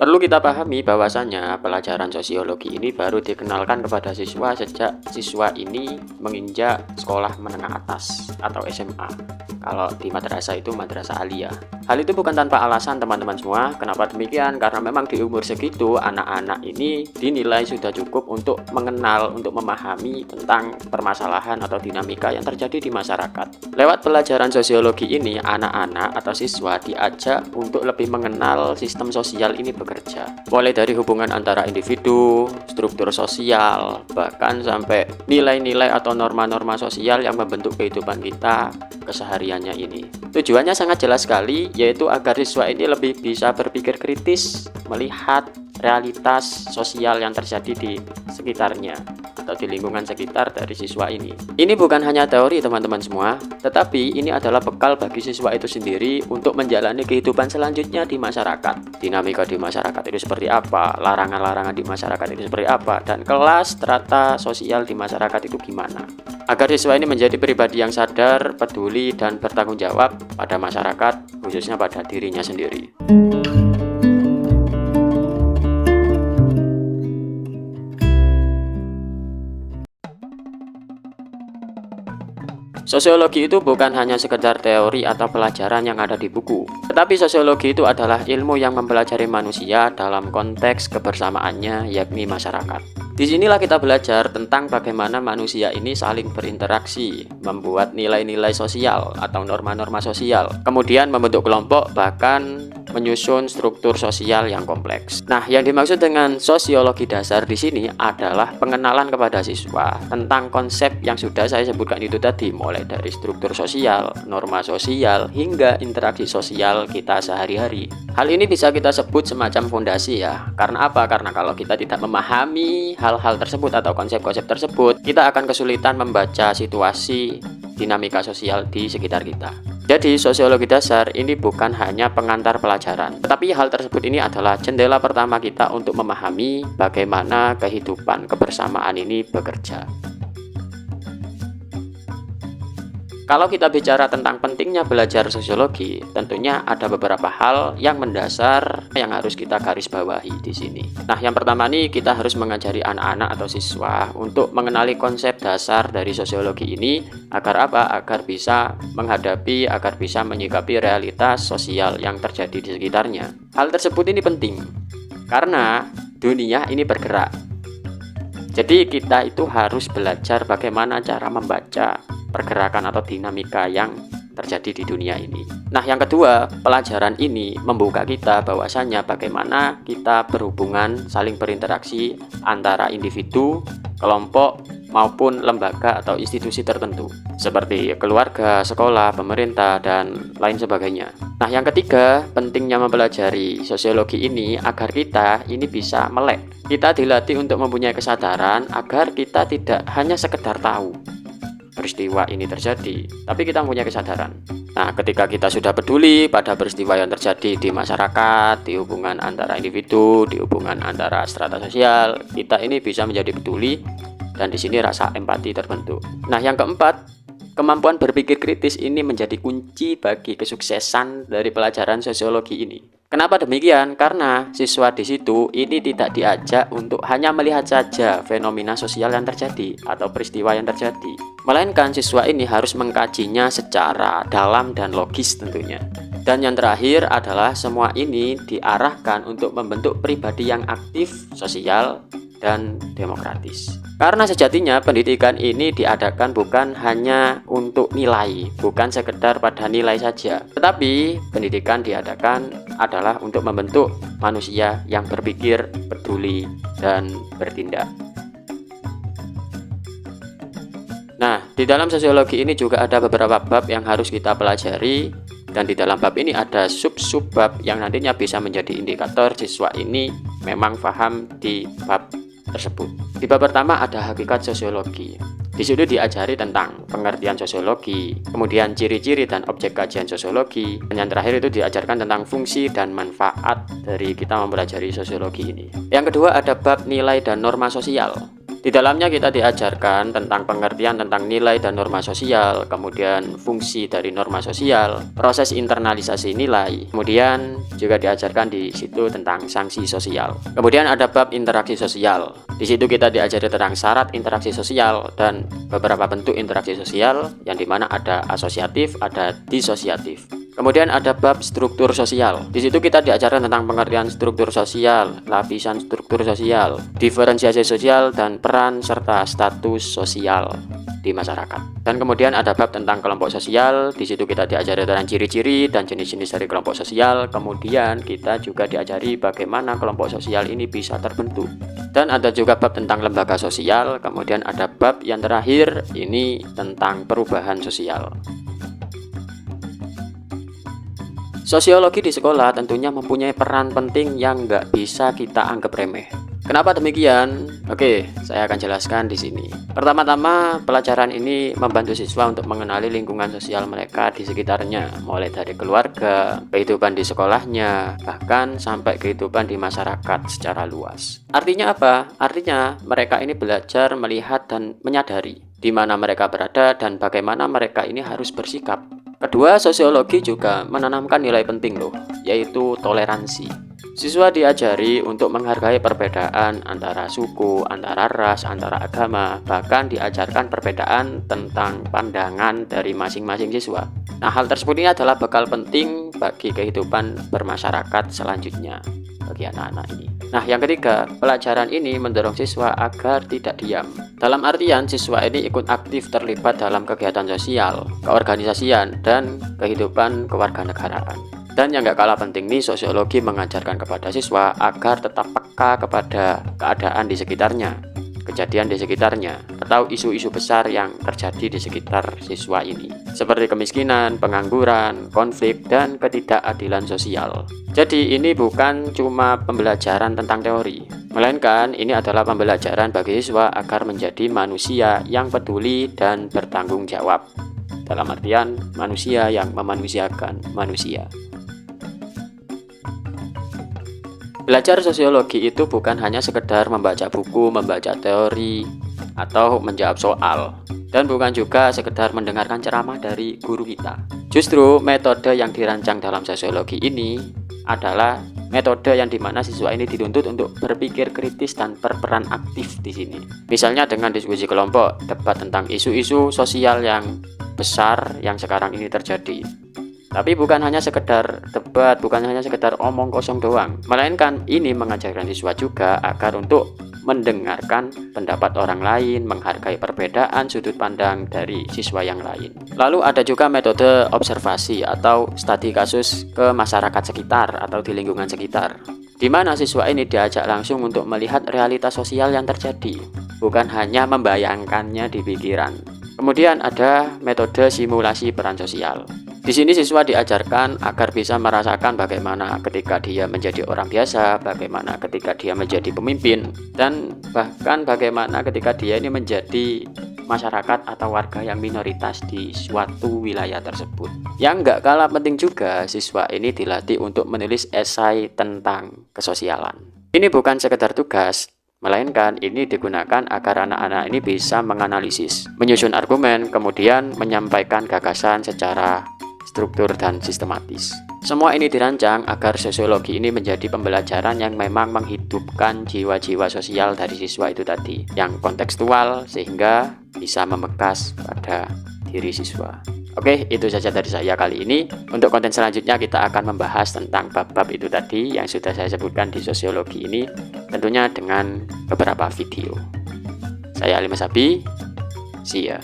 Perlu kita pahami bahwasannya pelajaran sosiologi ini baru dikenalkan kepada siswa sejak siswa ini menginjak sekolah menengah atas atau SMA. Kalau di madrasah itu madrasah aliyah. Hal itu bukan tanpa alasan teman-teman semua. Kenapa demikian? Karena memang di umur segitu anak-anak ini dinilai sudah cukup untuk mengenal, untuk memahami tentang permasalahan atau dinamika yang terjadi di masyarakat. Lewat pelajaran sosiologi ini, anak-anak atau siswa diajak untuk lebih mengenal sistem sosial ini bekerja. Mulai dari hubungan antara individu, struktur sosial, bahkan sampai nilai-nilai atau norma-norma sosial yang membentuk kehidupan kita kesehariannya ini. Tujuannya sangat jelas sekali, yaitu agar siswa ini lebih bisa berpikir kritis, melihat realitas sosial yang terjadi di sekitarnya atau di lingkungan sekitar dari siswa ini. Ini bukan hanya teori teman-teman semua, tetapi ini adalah bekal bagi siswa itu sendiri untuk menjalani kehidupan selanjutnya di masyarakat. Dinamika di masyarakat itu seperti apa, larangan-larangan di masyarakat itu seperti apa, dan kelas strata sosial di masyarakat itu gimana. Agar siswa ini menjadi pribadi yang sadar, peduli, dan bertanggung jawab pada masyarakat, khususnya pada dirinya sendiri. Sosiologi itu bukan hanya sekedar teori atau pelajaran yang ada di buku, tetapi sosiologi itu adalah ilmu yang mempelajari manusia dalam konteks kebersamaannya, yakni masyarakat. Disinilah kita belajar tentang bagaimana manusia ini saling berinteraksi, membuat nilai-nilai sosial atau norma-norma sosial, kemudian membentuk kelompok, bahkan menyusun struktur sosial yang kompleks. Nah, yang dimaksud dengan sosiologi dasar di sini adalah pengenalan kepada siswa tentang konsep yang sudah saya sebutkan itu tadi, mulai dari struktur sosial, norma sosial, hingga interaksi sosial kita sehari-hari. Hal ini bisa kita sebut semacam fondasi ya. Karena apa? Karena kalau kita tidak memahami hal-hal tersebut atau konsep-konsep tersebut, kita akan kesulitan membaca situasi dinamika sosial di sekitar kita. Jadi sosiologi dasar ini bukan hanya pengantar pelajaran, tetapi hal tersebut ini adalah jendela pertama kita untuk memahami bagaimana kehidupan kebersamaan ini bekerja. Kalau kita bicara tentang pentingnya belajar sosiologi, tentunya ada beberapa hal yang mendasar yang harus kita garis bawahi di sini. Nah, yang pertama nih kita harus mengajari anak-anak atau siswa untuk mengenali konsep dasar dari sosiologi ini agar apa? Agar bisa menghadapi, agar bisa menyikapi realitas sosial yang terjadi di sekitarnya. Hal tersebut ini penting karena dunia ini bergerak. Jadi kita itu harus belajar bagaimana cara membaca pergerakan atau dinamika yang terjadi di dunia ini. Nah, yang kedua, pelajaran ini membuka kita bahwasannya bagaimana kita berhubungan, saling berinteraksi antara individu, kelompok, maupun lembaga atau institusi tertentu seperti keluarga, sekolah, pemerintah, dan lain sebagainya. Nah, yang ketiga, pentingnya mempelajari sosiologi ini agar kita ini bisa melek. Kita dilatih untuk mempunyai kesadaran agar kita tidak hanya sekedar tahu peristiwa ini terjadi, tapi kita mempunyai kesadaran. Nah, ketika kita sudah peduli pada peristiwa yang terjadi di masyarakat, di hubungan antara individu, di hubungan antara strata sosial, kita ini bisa menjadi peduli dan di sini rasa empati terbentuk. Nah, yang keempat, kemampuan berpikir kritis ini menjadi kunci bagi kesuksesan dari pelajaran sosiologi ini. Kenapa demikian? Karena siswa di situ ini tidak diajak untuk hanya melihat saja fenomena sosial yang terjadi atau peristiwa yang terjadi, melainkan siswa ini harus mengkajinya secara dalam dan logis tentunya. Dan yang terakhir adalah semua ini diarahkan untuk membentuk pribadi yang aktif, sosial, dan demokratis. Karena sejatinya pendidikan ini diadakan bukan hanya untuk nilai, bukan sekedar pada nilai saja, tetapi pendidikan diadakan adalah untuk membentuk manusia yang berpikir, peduli, dan bertindak. Nah, di dalam sosiologi ini juga ada beberapa bab yang harus kita pelajari, dan di dalam bab ini ada sub-sub bab yang nantinya bisa menjadi indikator siswa ini memang paham di bab tersebut. Di bab pertama ada hakikat sosiologi. Di situ diajari tentang pengertian sosiologi, kemudian ciri-ciri dan objek kajian sosiologi, dan yang terakhir itu diajarkan tentang fungsi dan manfaat dari kita mempelajari sosiologi ini. Yang kedua ada bab nilai dan norma sosial. Di dalamnya kita diajarkan tentang pengertian tentang nilai dan norma sosial, kemudian fungsi dari norma sosial, proses internalisasi nilai, kemudian juga diajarkan di situ tentang sanksi sosial. Kemudian ada bab interaksi sosial. Di situ kita diajari tentang syarat interaksi sosial dan beberapa bentuk interaksi sosial yang dimana ada asosiatif, ada disosiatif. Kemudian ada bab struktur sosial. Di situ kita diajarkan tentang pengertian struktur sosial, lapisan struktur sosial, diferensiasi sosial, dan peran serta status sosial di masyarakat. Dan kemudian ada bab tentang kelompok sosial. Di situ kita diajari tentang ciri-ciri dan jenis-jenis dari kelompok sosial. Kemudian kita juga diajari bagaimana kelompok sosial ini bisa terbentuk. Dan ada juga bab tentang lembaga sosial. Kemudian ada bab yang terakhir ini tentang perubahan sosial. Sosiologi di sekolah tentunya mempunyai peran penting yang nggak bisa kita anggap remeh. Kenapa demikian? Oke, saya akan jelaskan di sini. Pertama-tama, pelajaran ini membantu siswa untuk mengenali lingkungan sosial mereka di sekitarnya, mulai dari keluarga, kehidupan di sekolahnya, bahkan sampai kehidupan di masyarakat secara luas. Artinya apa? Artinya mereka ini belajar melihat dan menyadari di mana mereka berada dan bagaimana mereka ini harus bersikap. Kedua, sosiologi juga menanamkan nilai penting loh, yaitu toleransi. Siswa diajari untuk menghargai perbedaan antara suku, antara ras, antara agama, bahkan diajarkan perbedaan tentang pandangan dari masing-masing siswa. Nah, hal tersebut ini adalah bekal penting bagi kehidupan bermasyarakat selanjutnya bagi anak-anak ini. Nah, yang ketiga, pelajaran ini mendorong siswa agar tidak diam. Dalam artian, siswa ini ikut aktif terlibat dalam kegiatan sosial, keorganisasian, dan kehidupan kewarganegaraan. Dan yang gak kalah penting nih, sosiologi mengajarkan kepada siswa agar tetap peka kepada keadaan di sekitarnya, kejadian di sekitarnya, atau isu-isu besar yang terjadi di sekitar siswa ini, seperti kemiskinan, pengangguran, konflik, dan ketidakadilan sosial. Jadi ini bukan cuma pembelajaran tentang teori, melainkan ini adalah pembelajaran bagi siswa agar menjadi manusia yang peduli dan bertanggung jawab. Dalam artian manusia yang memanusiakan manusia. Belajar sosiologi itu bukan hanya sekedar membaca buku, membaca teori, atau menjawab soal, dan bukan juga sekedar mendengarkan ceramah dari guru kita. Justru metode yang dirancang dalam sosiologi ini adalah metode yang dimana siswa ini dituntut untuk berpikir kritis dan berperan aktif di sini. Misalnya dengan diskusi kelompok, debat tentang isu-isu sosial yang besar yang sekarang ini terjadi. Tapi bukan hanya sekedar debat, bukan hanya sekedar omong kosong doang, melainkan ini mengajarkan siswa juga agar untuk mendengarkan pendapat orang lain, menghargai perbedaan sudut pandang dari siswa yang lain. Lalu ada juga metode observasi atau studi kasus ke masyarakat sekitar atau di lingkungan sekitar, di mana siswa ini diajak langsung untuk melihat realitas sosial yang terjadi, bukan hanya membayangkannya di pikiran. Kemudian ada metode simulasi peran sosial. Di sini siswa diajarkan agar bisa merasakan bagaimana ketika dia menjadi orang biasa, bagaimana ketika dia menjadi pemimpin, dan bahkan bagaimana ketika dia ini menjadi masyarakat atau warga yang minoritas di suatu wilayah tersebut. Yang nggak kalah penting juga, siswa ini dilatih untuk menulis esai tentang kesosialan. Ini bukan sekedar tugas, melainkan ini digunakan agar anak-anak ini bisa menganalisis, menyusun argumen, kemudian menyampaikan gagasan secara struktur dan sistematis. Semua ini dirancang agar sosiologi ini menjadi pembelajaran yang memang menghidupkan jiwa-jiwa sosial dari siswa itu tadi, yang kontekstual sehingga bisa membekas pada diri siswa. Oke, itu saja dari saya kali ini. Untuk konten selanjutnya kita akan membahas tentang bab-bab itu tadi yang sudah saya sebutkan di sosiologi ini, tentunya dengan beberapa video. Saya Ali Mas Abi, see ya.